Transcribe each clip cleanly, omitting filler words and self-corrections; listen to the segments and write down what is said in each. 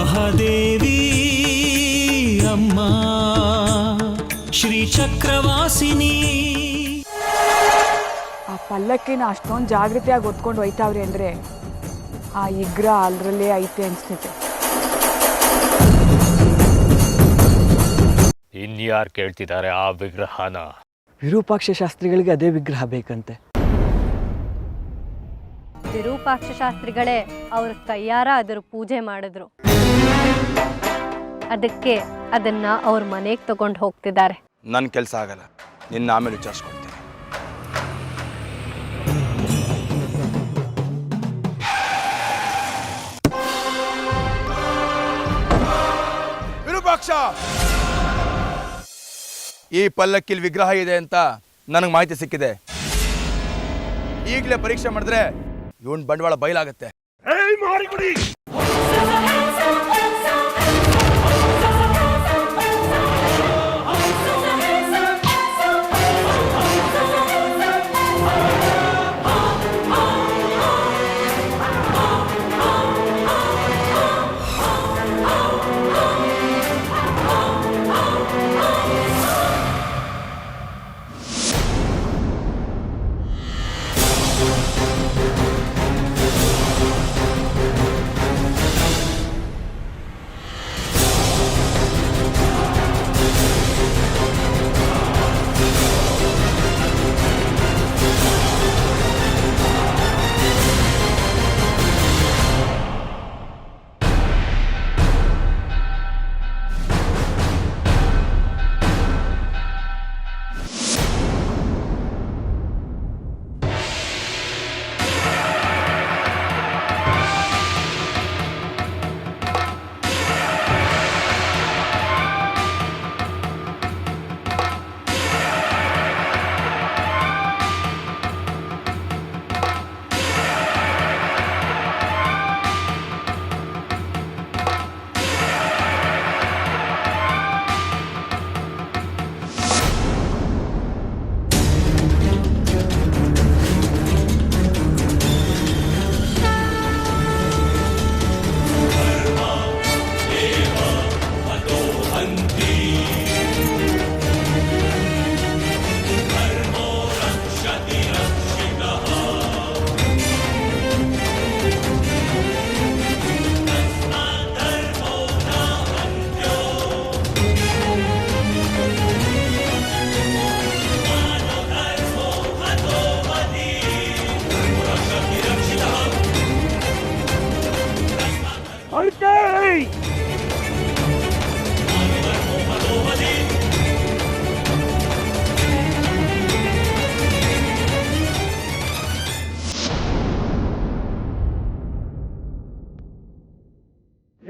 ಮಹಾದೇವಿ ಅಮ್ಮ ಶ್ರೀ ಚಕ್ರವಾಸಿನಿ. ಆ ಪಲ್ಲಕ್ಕಿನ ಅಷ್ಟೊಂದು ಜಾಗೃತಿಯಾಗಿ ಹೊತ್ಕೊಂಡು ಹೋಯ್ತಾವ್ರಿ ಅಂದರೆ ಆ ಇಗ್ರ ಅಲ್ಲರಲ್ಲೇ ಐತೆ ಅನಿಸ್ತೈತೆ. ಇನ್ಯಾರು ಕೇಳ್ತಿದ್ದಾರೆ ಆ ವಿಗ್ರಹನ? ವಿರೂಪಾಕ್ಷ ಶಾಸ್ತ್ರಿಗಳಿಗೆ ಅದೇ ವಿಗ್ರಹ ಬೇಕಂತೆ. ವಿರೂಪಾಕ್ಷ ಶಾಸ್ತ್ರಿಗಳೇ ಅವ್ರ ಕೈಯಾರ ಅದರ ಪೂಜೆ ಮಾಡಿದ್ರು. ಅದಕ್ಕೆ ಅದನ್ನ ಅವ್ರ ಮನೆಗೆ ತಗೊಂಡು ಹೋಗ್ತಿದ್ದಾರೆ. ನನ್ನ ಕೆಲಸ ಆಗಲ್ಲ, ನಿನ್ನ ಆಮೇಲೆ ವಿಚಾರಿಸ್ಕೊಳ್ತೀನಿ. ವಿರೂಪಾಕ್ಷ, ಈ ಪಲ್ಲಕ್ಕಿಲ್ ವಿಗ್ರಹ ಇದೆ ಅಂತ ನನಗೆ ಮಾಹಿತಿ ಸಿಕ್ಕಿದೆ. ಈಗಲೇ ಪರೀಕ್ಷೆ ಮಾಡಿದ್ರೆ ಇವನ್ ಬಂಡವಾಳ ಬಯಲಾಗತ್ತೆ.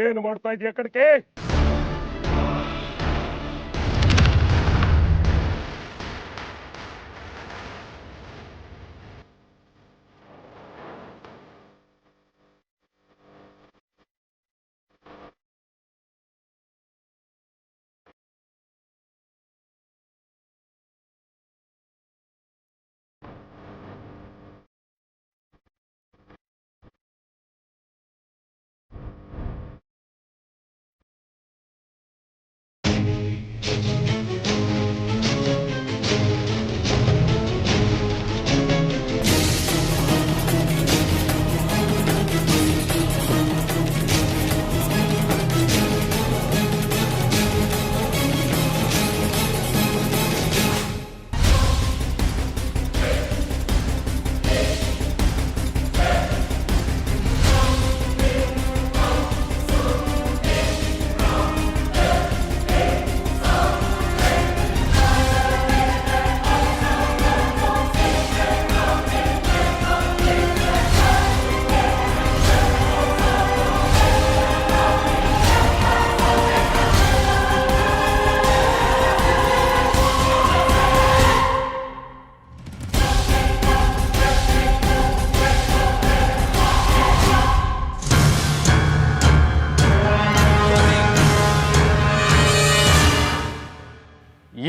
ಏನು ಮಾಡ್ತಾ ಇದೀಯ ಕಡೆಗೆ?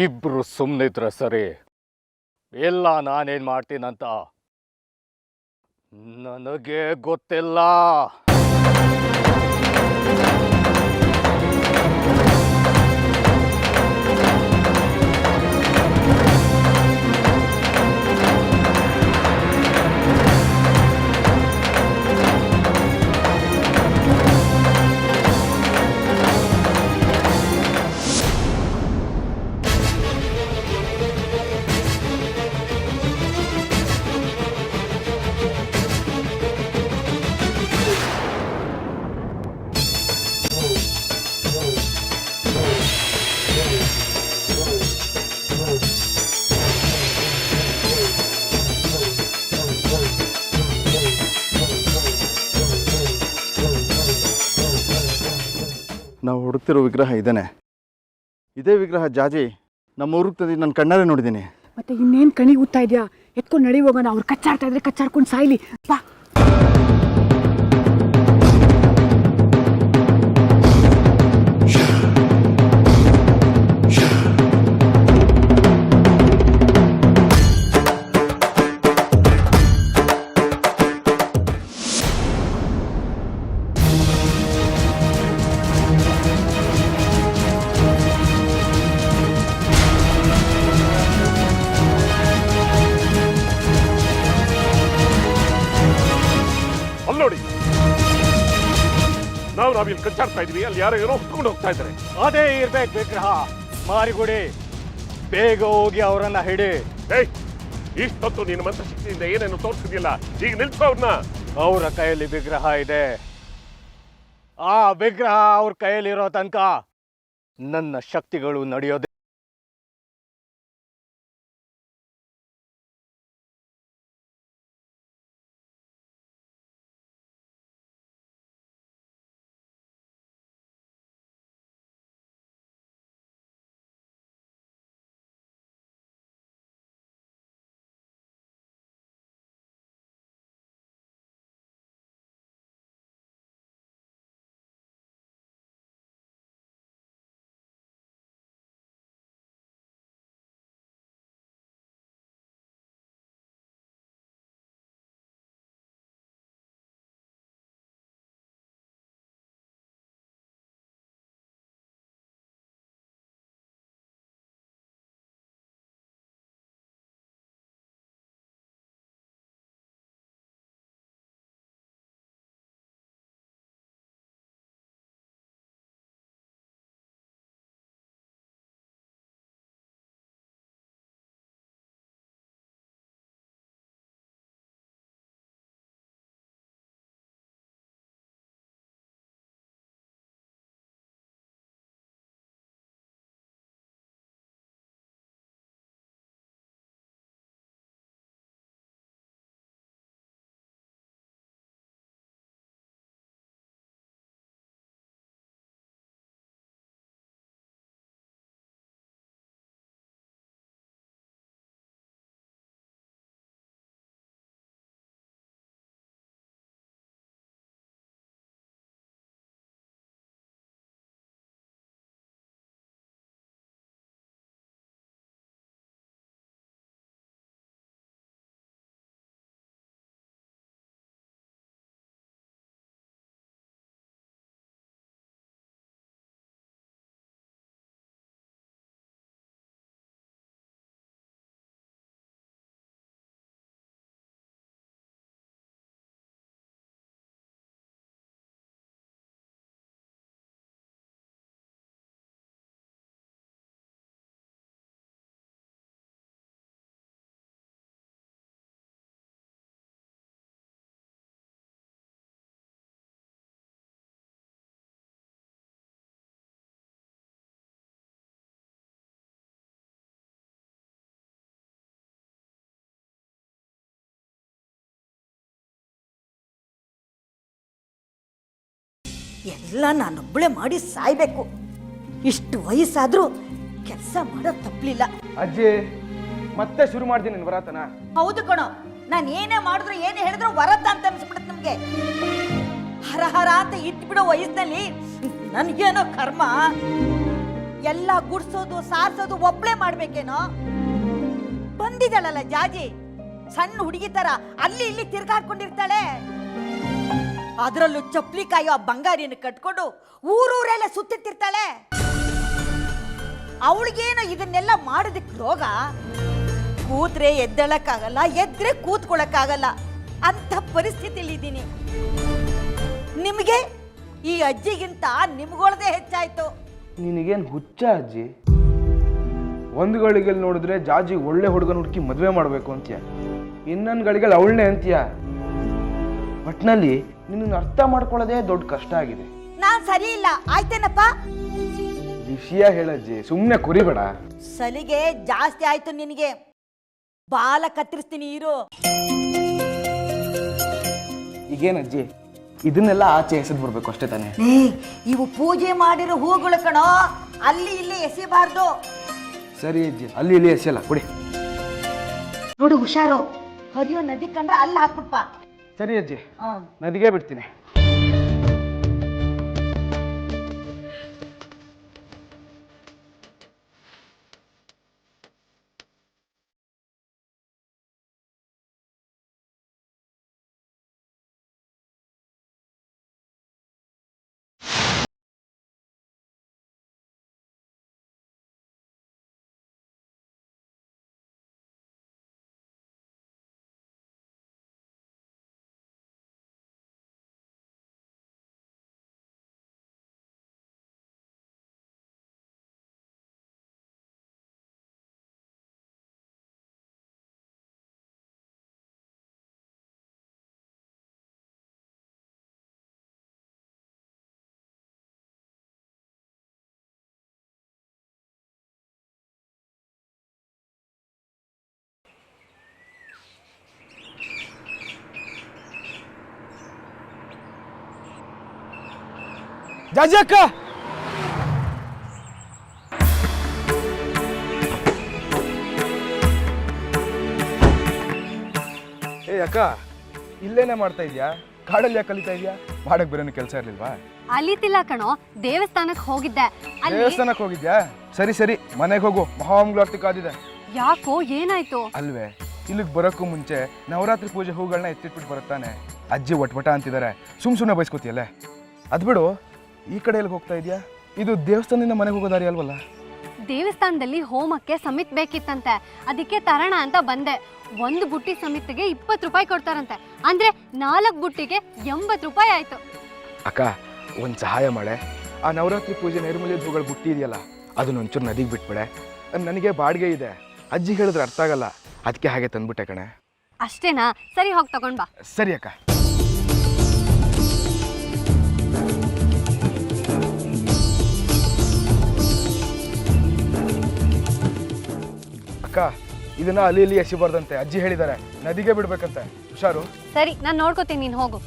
ಇಬ್ರು ಸುಮ್ಮನಿದ್ರೆ ಸರಿ, ಇಲ್ಲ ನಾನೇನು ಮಾಡ್ತೀನಂತ ನನಗೆ ಗೊತ್ತಿಲ್ಲ. ನಾವು ಹುಡುಕ್ತಿರೋ ವಿಗ್ರಹ ಇದೇನೆ. ಇದೇ ವಿಗ್ರಹ ಜಾಜಿ ನಮ್ಮ ಊರಿಗೆ ತಂದು ನನ್ನ ಕಣ್ಣಾರೆ ನೋಡಿದ್ದೀನಿ. ಮತ್ತೆ ಇನ್ನೇನು ಕಣಿಗೆ ಊದ್ತಾ ಇದೆಯಾ? ಎತ್ಕೊಂಡು ನಡಿ ಹೋಗೋಣ. ಅವ್ರು ಕಚ್ಚಾಡ್ತಾ ಇದ್ರೆ ಕಚ್ಚಾಡ್ಕೊಂಡು ಸಾಯ್ಲಿ ಬಾ. ಅಲ್ಲೋಡಿ, ನಾವಿಲ್ಲಿ ಕಚ್ಚಾಡ್ತಾ ಇದ್ವಿ, ಅಲ್ಲಿ ಯಾರೋ ಏನೋ ಹೊತ್ಕೊಂಡು ಹೋಗ್ತಾ ಇದ್ದಾರೆ. ಅದೇ ಇರ್ಬೇಕು ವಿಗ್ರಹ. ಮಾರಿಗುಡಿ, ಬೇಗ ಹೋಗಿ ಅವರನ್ನ ಹಿಡಿ. ಏಯ್, ಇಷ್ಟೊತ್ತು ನೀನು ಮಂತ್ರಶಕ್ತಿಯಿಂದ ಏನೇನು ತೋರಿಸಿದ್ಯಲ್ಲ, ಈಗ ನಿಲ್ಸೋ ಅವ್ರನ್ನ. ಅವರ ಕೈಯಲ್ಲಿ ವಿಗ್ರಹ ಇದೆ. ಆ ವಿಗ್ರಹ ಅವ್ರ ಕೈಯಲ್ಲಿರೋ ತನಕ ನನ್ನ ಶಕ್ತಿಗಳು ನಡೆಯೋದೆ. ಎಲ್ಲ ನಾನೊಬ್ಬಳೆ ಮಾಡಿ ಸಾಯ್ಬೇಕು. ಇಷ್ಟು ವಯಸ್ಸಾದ್ರೂ ಕೆಲಸ ಮಾಡೋದು ತಪ್ಪಲಿಲ್ಲ. ಅಜ್ಜಿ, ಮತ್ತೆ ಶುರು ಮಾಡ್ತೀನಿ ನಿನ್ ವರಾತನ. ಹೌದು ಕಣೋ, ನಾನು ಏನೇ ಮಾಡಿದ್ರು ಏನೇ ಹೇಳಿದ್ರು ವರದ್ದ ಅಂತ ಅನ್ಸ್ಬಿಡುತ್ತೆ ನಮ್ಗೆ. ಹರ ಅಂತ ಇಟ್ಬಿಡೋ ವಯಸ್ಸಿನಲ್ಲಿ ನನ್ಗೇನೋ ಕರ್ಮ. ಎಲ್ಲ ಗುಡ್ಸೋದು ಸಾರ್ಸೋದು ಒಬ್ಳೆ ಮಾಡ್ಬೇಕೇನೋ. ಬಂದಿದ್ದಾಳಲ್ಲ ಜಾಜಿ, ಸಣ್ಣ ಹುಡುಗಿ ತರ ಅಲ್ಲಿ ಇಲ್ಲಿ ತಿರ್ಗಾಡ್ಕೊಂಡಿರ್ತಾಳೆ. ಅದರಲ್ಲೂ ಚಪ್ಲಿ ಕಾಯೋ ಆ ಬಂಗಾರಿಯನ್ನು ಕಟ್ಕೊಂಡು ಊರೂರೆಲ್ಲ ಸುತ್ತಿರ್ತಾಳೆ. ಅವಳಿಗೇನೋ ಇದನ್ನೆಲ್ಲ ಮಾಡೋದಕ್ಕೆ ರೋಗ. ಕೂತ್ರೆ ಎದ್ದೇಳಕ್ಕಾಗಲ್ಲ, ಎದ್ರೆ ಕೂತ್ಕೊಳ್ಳಕ್ಕಾಗಲ್ಲ ಅಂತ ಪರಿಸ್ಥಿತಿಯಲ್ಲಿ ಇದ್ದೀನಿ. ನಿಮಗೆ ಈ ಅಜ್ಜಿಗಿಂತ ನಿಮ್ಗೊಳದೇ ಹೆಚ್ಚಾಯ್ತು. ನಿನಗೇನು ಹುಚ್ಚ ಅಜ್ಜಿ? ಒಂದು ಗಳಿಗೆಲ್ಲಿ ನೋಡಿದ್ರೆ ಜಾಜಿ ಒಳ್ಳೆ ಹುಡುಗನ ಹುಡುಕಿ ಮದುವೆ ಮಾಡಬೇಕು ಅಂತೀಯ, ಇನ್ನೊಂದು ಗಳಿಗೆಲ್ಲಿ ಅವಳನ್ನೇ ಅಂತೀಯ. ಒಟ್ನಲ್ಲಿ ನಿನ್ನ ಅರ್ಥ ಮಾಡ್ಕೊಳ್ಳೋದೇ ದೊಡ್ಡ ಕಷ್ಟ ಆಗಿದೆ. ನಾನ್ ಸರಿ ಇಲ್ಲ ಆಯ್ತೇನಪ್ಪ? ವಿಷಯ ಹೇಳಜ್ಜಿ, ಸುಮ್ಮನೆ ಕುರಿಬೇಡ. ಸಲಿಗೆ ಜಾಸ್ತಿ ಆಯ್ತು ನಿನಗೆ. ಬಾಲ ಕತ್ತರಿಸ್ತೀನಿ ಇರು. ಈಗೇನಜ್ಜಿ, ಇದನ್ನೆಲ್ಲ ಆಚೆ ಎಸೆದು ಬರಬೇಕು ಅಷ್ಟೇ ತಾನೇ? ಇವು ಪೂಜೆ ಮಾಡಿರೋ ಹೂಗಳು ಕಣೋ, ಅಲ್ಲಿ ಇಲ್ಲಿ ಎಸಿಬಾರ್ದು. ಸರಿ ಅಜ್ಜಿ, ಅಲ್ಲಿ ಇಲ್ಲಿ ಎಸೆಯಲ್ಲ ಕೊಡಿ. ನೋಡು ಹುಷಾರು, ಹರಿಯೋ ನದಿ ಕಂಡ್ರೆ ಅಲ್ಲಿ ಹಾಕ್ಬಿಟ್ಪ. ಸರಿ ಅಜ್ಜಿ, ನದಿಗೆ ಬಿಡ್ತೀನಿ. ಜಾಜಿ ಅಕ್ಕ, ಏ ಅಕ್ಕ, ಇಲ್ಲೇನೆ ಮಾಡ್ತಾ ಇದ್ಯಾ? ಕಾಡಲ್ಲಿ ಯಾಕೆ ಕಲಿತಾ ಇದ್ಯಾ? ಮಾಡಕ್ ಬೇರೆ ಕೆಲಸ ಇರ್ಲಿಲ್ವಾ? ಅಲಿತಿಲ್ಲ ಕಣೋ, ದೇವಸ್ಥಾನಕ್ಕೆ ಹೋಗಿದ್ದೆ. ದೇವಸ್ಥಾನಕ್ಕೆ ಹೋಗಿದ್ಯಾ? ಸರಿ ಸರಿ, ಮನೆಗೆ ಹೋಗು, ಮಹಾಮಂಗಳಾರತಿ ಕಾದಿದೆ. ಯಾಕೋ, ಏನಾಯ್ತು? ಅಲ್ವೇ, ಇಲ್ಲಿಗೆ ಬರೋಕ್ಕೂ ಮುಂಚೆ ನವರಾತ್ರಿ ಪೂಜೆ ಹೂಗಳನ್ನ ಎತ್ತಿಟ್ಬಿಟ್ಟು ಬರುತ್ತಾನೆ. ಅಜ್ಜಿ ಒಟ್ಬಟ ಅಂತಿದ್ದಾರೆ, ಸುಮ್ಮನೆ ಬಯಸ್ಕೋತಿಯಲ್ಲೇ. ಅದ್ಬಿಡು, ಈ ಕಡೆ ಎಲ್ಲಿಗೆ ಹೋಗ್ತಾ ಇದೆಯಾ? ಇದು ದೇವಸ್ಥಾನದಿಂದ ಮನೆಗೆ ಹೋಗೋ ದಾರಿ ಅಲ್ವಲ್ಲ? ದೇವಸ್ಥಾನದಲ್ಲಿ ಹೋಮಕ್ಕೆ ಸಮಿತ್ ಬೇಕಿತ್ತಂತೆ, ಅದಕ್ಕೆ ತರೋಣ ಅಂತ ಬಂದೆ. 1 ಬುಟ್ಟಿ ಸಮಿತಿಗೆ 20 ರೂಪಾಯಿ ಕೊಡ್ತಾರಂತೆ, ಅಂದ್ರೆ 4 ಬುಟ್ಟಿಗೆ 80 ರೂಪಾಯಿ ಆಯ್ತು. ಅಕ್ಕ, ಒಂದು ಸಹಾಯ ಮಾಡೆ, ಆ ನವರಾತ್ರಿ ಪೂಜೆ ನೈರ್ಮಲ್ಯದ ಹೂಗಳು ಬುಟ್ಟಿ ಇದೆಯಲ್ಲ, ಅದನ್ನ ಒಂಚೂರು ನದಿಗೆ ಬಿಟ್ಬಿಡೆ. ನನಗೆ ಬಾಡಿಗೆ ಇದೆ, ಅಜ್ಜಿ ಹೇಳಿದ್ರೆ ಅರ್ಥ ಆಗಲ್ಲ, ಅದಕ್ಕೆ ಹಾಗೆ ತಂದ್ಬಿಟ್ಟೆ ಕಣೆ. ಅಷ್ಟೇನಾ? ಸರಿ, ಹೋಗಿ ತಗೊಂಡ್ ಬಾ. ಸರಿ ಅಕ್ಕ. ಅಕ್ಕ, ಇದನ್ನ ಅಲ್ಲಿ ಇಲ್ಲಿ ಎಸಿಬಾರ್ದಂತೆ, ಅಜ್ಜಿ ಹೇಳಿದ್ದಾರೆ, ನದಿಗೆ ಬಿಡ್ಬೇಕಂತೆ. ಹುಷಾರು. ಸರಿ, ನಾನು ನೋಡ್ಕೋತೀನಿ, ನೀನು ಹೋಗು.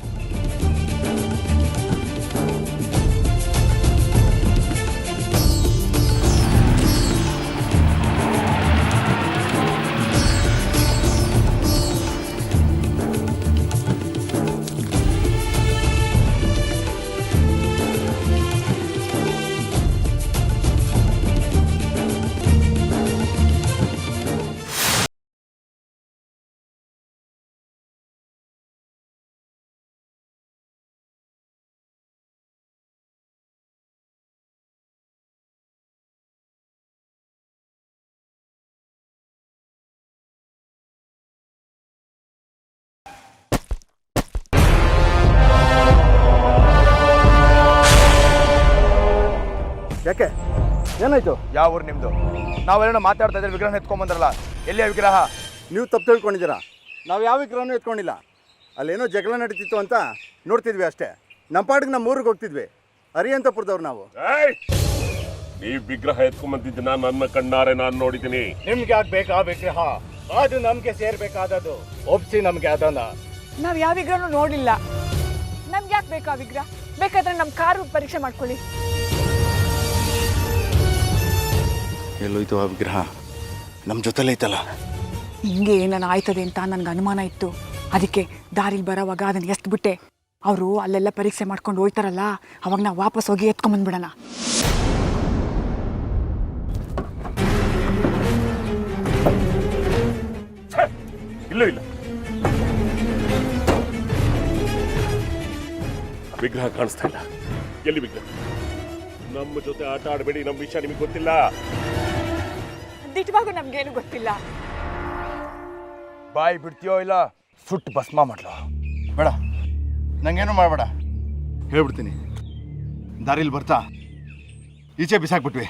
ಯಾಕೆ, ಏನಾಯ್ತು? ಯಾವ ಊರು ನಿಮ್ದು? ನಾವೆಲ್ಲ ಮಾತಾಡ್ತಾ ಇದ್ರೆ ವಿಗ್ರಹ ಎತ್ಕೊಂಡ್ಬಂದ್ರಲ್ಲ, ಎಲ್ಲಿಯ ವಿಗ್ರಹ? ನೀವು ತಪ್ಪು ತಿಳ್ಕೊಂಡಿದ್ದೀರಾ. ನಾವು ಯಾವ ವಿಗ್ರಹನೂ ಎತ್ಕೊಂಡಿಲ್ಲ. ಅಲ್ಲೇನೋ ಜಗಳ ನಡೀತಿತ್ತು ಅಂತ ನೋಡ್ತಿದ್ವಿ ಅಷ್ಟೇ. ನಮ್ಮ ಪಾಡಿಗೆ ನಮ್ಮ ಊರಿಗೆ ಹೋಗ್ತಿದ್ವಿ. ಅರಿಯಂತಪುರದವ್ರು ನಾವು. ನೀವು ವಿಗ್ರಹ ಎತ್ಕೊಂಬಂದಿದ್ದನ್ನ ನನ್ನ ಕಣ್ಣಾರೆ ನಾನು ನೋಡಿದ್ದೀನಿ. ನಿಮ್ಗೆ ಯಾಕೆ ಬೇಕಾ ವಿಗ್ರಹ? ಅದು ನಮ್ಗೆ ಸೇರ್ಬೇಕಾದದು. ಒಪ್ಸಿ ನಮ್ಗೆ ಅದನ್ನ. ನಾವ್ ಯಾವ ವಿಗ್ರಹನೂ ನೋಡಿಲ್ಲ. ನಮ್ಗೆ ಯಾಕೆ ಬೇಕಾ ವಿಗ್ರಹ? ಬೇಕಾದ್ರೆ ನಮ್ಮ ಕಾರು ಪರೀಕ್ಷೆ ಮಾಡ್ಕೊಳ್ಳಿ. ಎಲ್ಲೋಯ್ತು ಆ ವಿಗ್ರಹ? ನಮ್ಮ ಜೊತೆಲೇ ಐತಲ್ಲ. ಹಿಂಗೆ ಏನಾನ ಆಯ್ತದೆ ಅಂತ ನನ್ಗೆ ಅನುಮಾನ ಇತ್ತು. ಅದಕ್ಕೆ ದಾರಿಲಿ ಬರೋವಾಗ ಅದನ್ನ ಎಸ್ಬಿಟ್ಟೆ. ಅವರು ಅಲ್ಲೆಲ್ಲ ಪರೀಕ್ಷೆ ಮಾಡ್ಕೊಂಡು ಹೋಯ್ತಾರಲ್ಲ, ಅವಾಗ ನಾವು ವಾಪಸ್ ಹೋಗಿ ಎತ್ಕೊಂಬಂದ್ಬಿಡೋಣ. ಇಲ್ಲ ಇಲ್ಲ, ವಿಗ್ರಹ ಕಾಣಿಸ್ತಾ ಇಲ್ಲ. ಎಲ್ಲಿ ವಿಗ್ರಹ? ನಮ್ಮ ಜೊತೆ ಆಟ ಆಡಬೇಡಿ, ನಮ್ಮ ವಿಷಯ ನಿಮಗೆ ಗೊತ್ತಿಲ್ಲ. ದಿಟ್ಟವಾಗೂ ನಮ್ಗೇನು ಗೊತ್ತಿಲ್ಲ. ಬಾಯಿ ಬಿಡ್ತೀಯೋ ಇಲ್ಲ ಸುಟ್ಟು ಭಸ್ಮ ಮಾಡ್ಲೋ? ಬೇಡ, ನಂಗೇನು ಮಾಡಬೇಡ, ಹೇಳ್ಬಿಡ್ತೀನಿ. ದಾರಿಲಿ ಬರ್ತಾ ಈಚೆ ಬಿಸಾಕ್ಬಿಟ್ವಿ.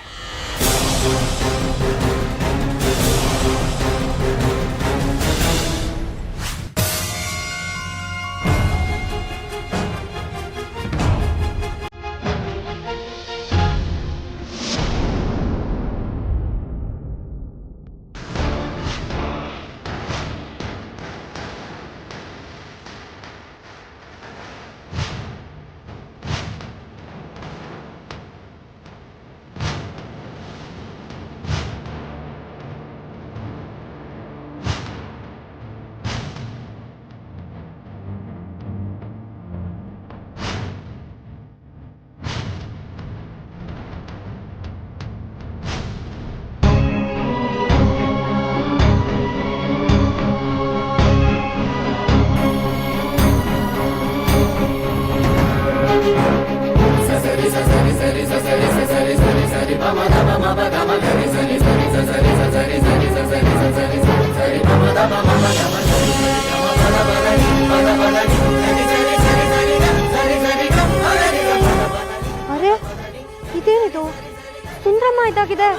ಅರೆ ಇದೇನಿದು ಸುಂದ್ರಮ್ಮ ಇದಾಗಿದೆ.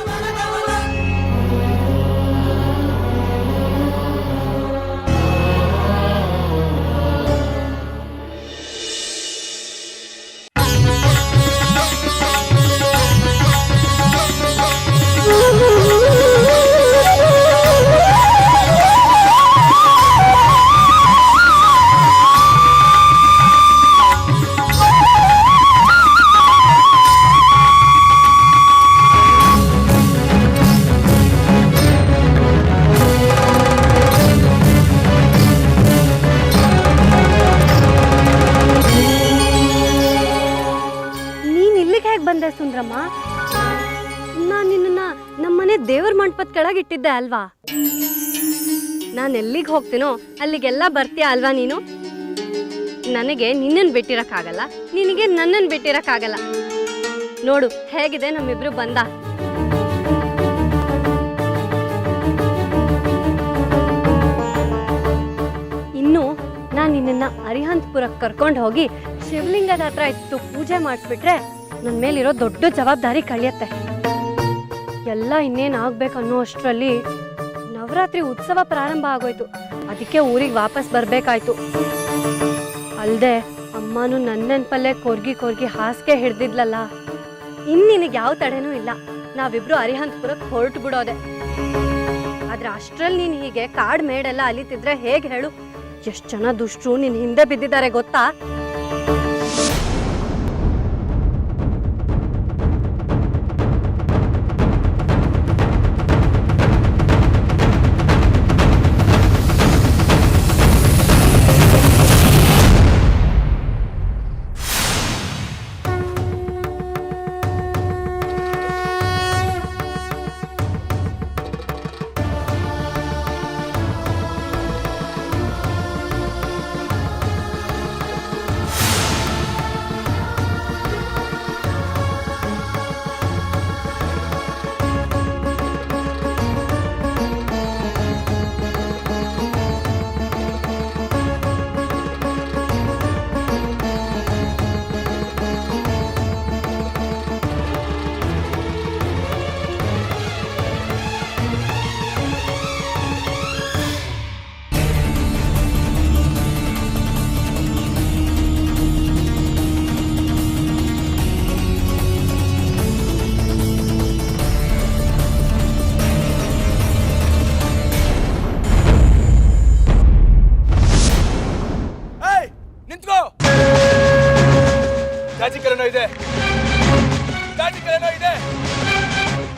ಬಂದೆ ಸುಂದ್ರಮ್ಮ? ನಾನು ನಿನ್ನ ನಮ್ಮನೆ ದೇವ್ರ ಮಂಟಪದ ಕೆಳಗೆ ಇಟ್ಟಿದ್ದೆ ಅಲ್ವಾ? ನಾನು ಎಲ್ಲಿಗೆ ಹೋಗ್ತೀನೋ ಅಲ್ಲಿಗೆಲ್ಲ ಬರ್ತೀಯ ಅಲ್ವಾ ನೀನು? ನನಗೆ ನಿನ್ನನ್ನು ಬಿಟ್ಟಿರಕ್ಕಾಗಲ್ಲ, ನಿನಗೆ ನನ್ನನ್ನು ಬಿಟ್ಟಿರಕ್ಕಾಗಲ್ಲ. ನೋಡು ಹೇಗಿದೆ ನಮ್ಮಿಬ್ರು ಬಂದ. ಇನ್ನು ನಾನು ನಿನ್ನ ಅರಿಹಂತಪುರಕ್ಕೆ ಕರ್ಕೊಂಡು ಹೋಗಿ ಶಿವಲಿಂಗದ ಹತ್ರ ಇತ್ತು ಪೂಜೆ ಮಾಡಿಸ್ಬಿಟ್ರೆ ನನ್ನ ಮೇಲಿರೋ ದೊಡ್ಡ ಜವಾಬ್ದಾರಿ ಕಳಿಯತ್ತೆ. ಎಲ್ಲ ಇನ್ನೇನು ಆಗ್ಬೇಕನ್ನೋ ಅಷ್ಟರಲ್ಲಿ ನವರಾತ್ರಿ ಉತ್ಸವ ಪ್ರಾರಂಭ ಆಗೋಯ್ತು. ಅದಕ್ಕೆ ಊರಿಗೆ ವಾಪಸ್ ಬರಬೇಕಾಯ್ತು. ಅಲ್ಲದೆ ಅಮ್ಮನೂ ನನ್ನ ನೆನಪಲ್ಲೇ ಕೊರ್ಗಿ ಹಾಸಿಗೆ ಹಿಡ್ದಿದ್ಲಲ್ಲ. ಇನ್ನು ನಿನಗೆ ಯಾವ ತಡೆನೂ ಇಲ್ಲ, ನಾವಿಬ್ರು ಅರಿಹಂತಪುರಕ್ಕೆ ಹೊರಟು ಬಿಡೋದೆ. ಆದ್ರೆ ಅಷ್ಟರಲ್ಲಿ ನೀನು ಹೀಗೆ ಕಾಡು ಮೇಡೆಲ್ಲ ಅಲಿತಿದ್ರೆ ಹೇಗೆ ಹೇಳು? ಎಷ್ಟು ಜನ ದುಷ್ಟರು ನಿನ್ನ ಹಿಂದೆ ಬಿದ್ದಿದ್ದಾರೆ ಗೊತ್ತಾ?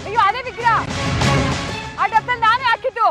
ಅಯ್ಯೋ ಅದೇ ವಿಗ್ರಹ ಆ ಡಬ್ಬದಲ್ಲಿ ನಾನೇ ಹಾಕಿದ್ದು.